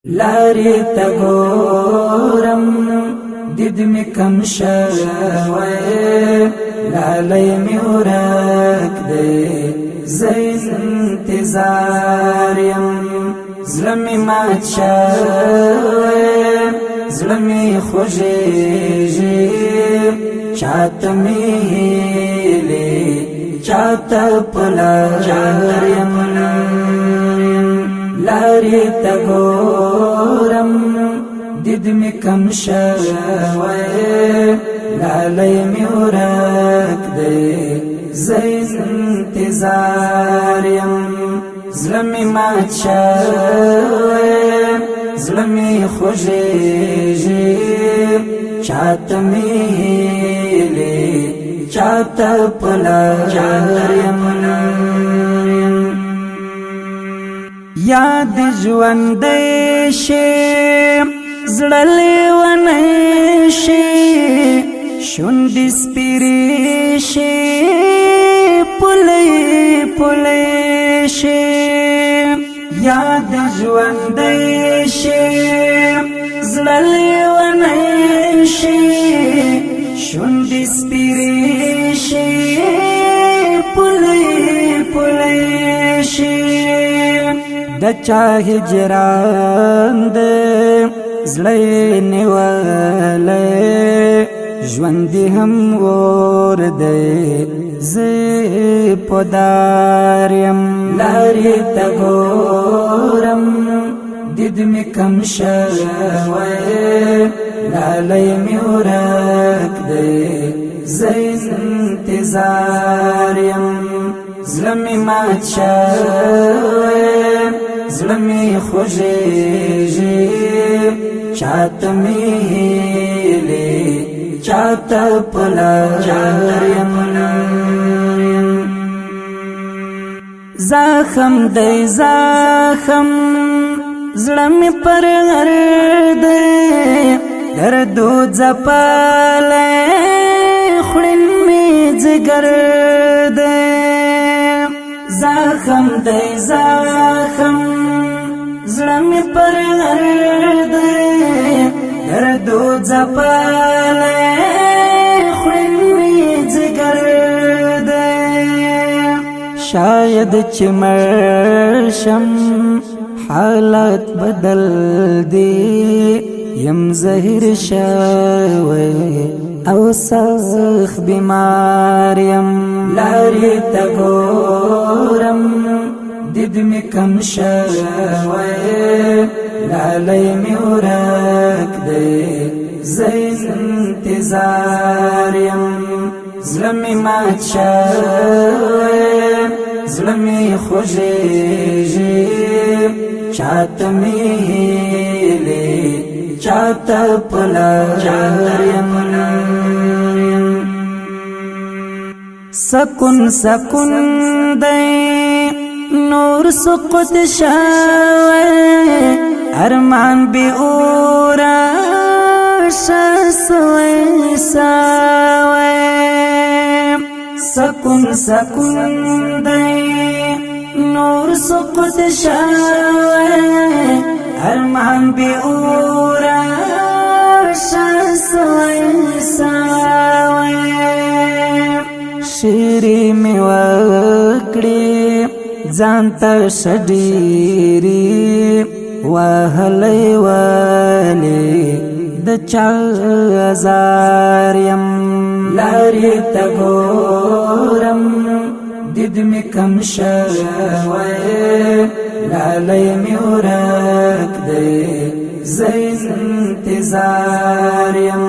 لاري تگورم دید می کم شوی لالی می ورک دی زین انتظاریم زلمی مات شوی زلمی خوشیجی چاہتا میلی چاہتا پلاریم لاری تگورم دید می کم شوی لالی می ورک دی زین انتظاریم زلمی مات شوی زلمی خوشیجی چاہتا میلی چاہتا پلاریم یاد ژوندی شي زړه لیونی شي شونډې سپیرې شي پلی پلی شي یاد ژوندی شي زړه لیونی شي شونډې سپیرې شي پلی پلی شي د چا هجران دې زړه نیولې ژوند هم ور دې زه پدارم لاري تګورم دید می کم شوی لالی می ورک دې زین انتظاریم زلمی مات شوی زلمی خوشیجی چاہتا میلی چاہتا پلاریم زخم دی زخم زلمی پر غرد دردو زپالی خورن می زگرد زخم دی زخم زلمی پر غرد دردو زپالی خورن می زگرد شاید چه مرشم حالات بدل دی یم زهر شوی او سخ بیماریم لاری تگورم دید می کم شوی لالی می ورک دی زین انتظاریم زلمی مات شوی زلمی خوشیجی چاہتا میلی چاہتا پلاریم سکون سکون دی نور سقط شوی ارمان بی اورا شسوی سوی سکون سکون دی نور سقط شوی ارمان بی اورا شسوی سوی شیری می وکړي ځانته شډيري وهلې والي د چا زاریم لاري تګورم دید می کم شوی لالی می ورک دی زین انتظاریم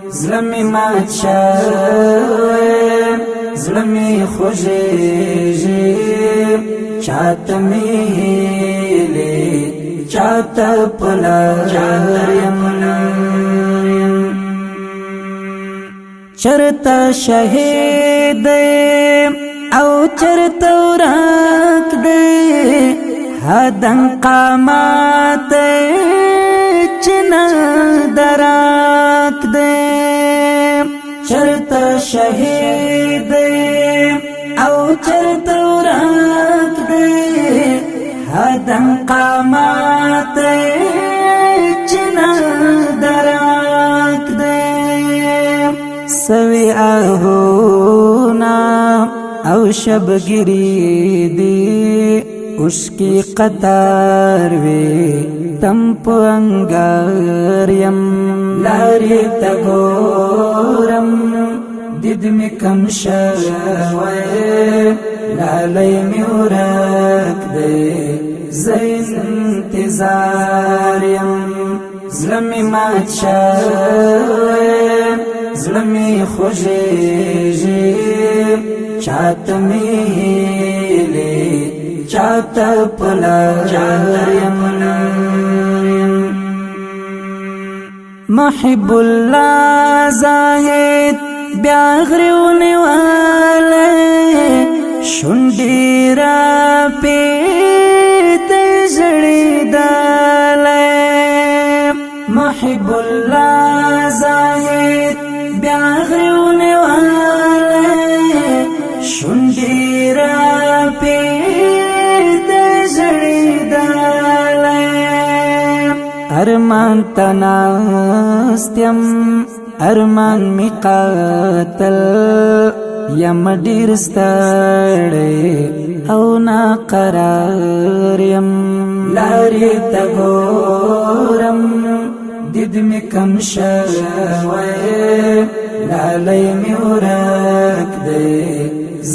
زلمی مات شوی زلمی خوشیجی چاہتا میلی چاہتا پلاریم چرتا شهید او چرتا ورک دی هدن قامات چنا دراک دی چرتا شهید او چرتا ورک دی هدن قامات شبگیری دی اس کی قطار وی تم پو انگاریم لاری تگورم دید می کم شوی لالی می ورک دی زین انتظاریم زلمی مات شوی زلمی خوشیجی چاہت میلی چاہت پلاریم محب اللہ زاہد بیاغریونی والے شنڈی را پیت جڑی دالے محب اللہ زاہد بیاغریونی والے شنڈی را پیت جڑی دالے ارمان تناستیم ارمان می قاتل یم ډیر ستړی او ناقرار یم لارې ته ګورم دید می کم شوی لالی می ورک دی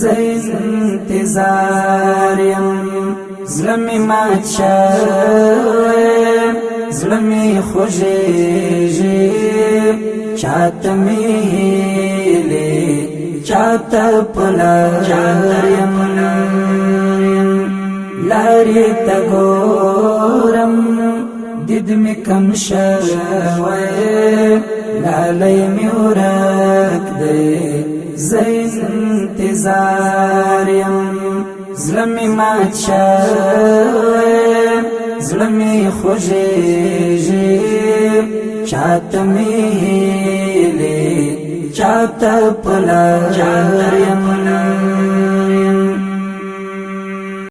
زین انتظار یم زلمی مات شوی زلمی خوشیجی چاہت میلی چاہت پلاریم لاری تگورم دید می کم شوی لالی می ورک دی زین انتظاریم زلمی مات شوی زلمی خوشیجی چاہت میلی چاہت پلاریم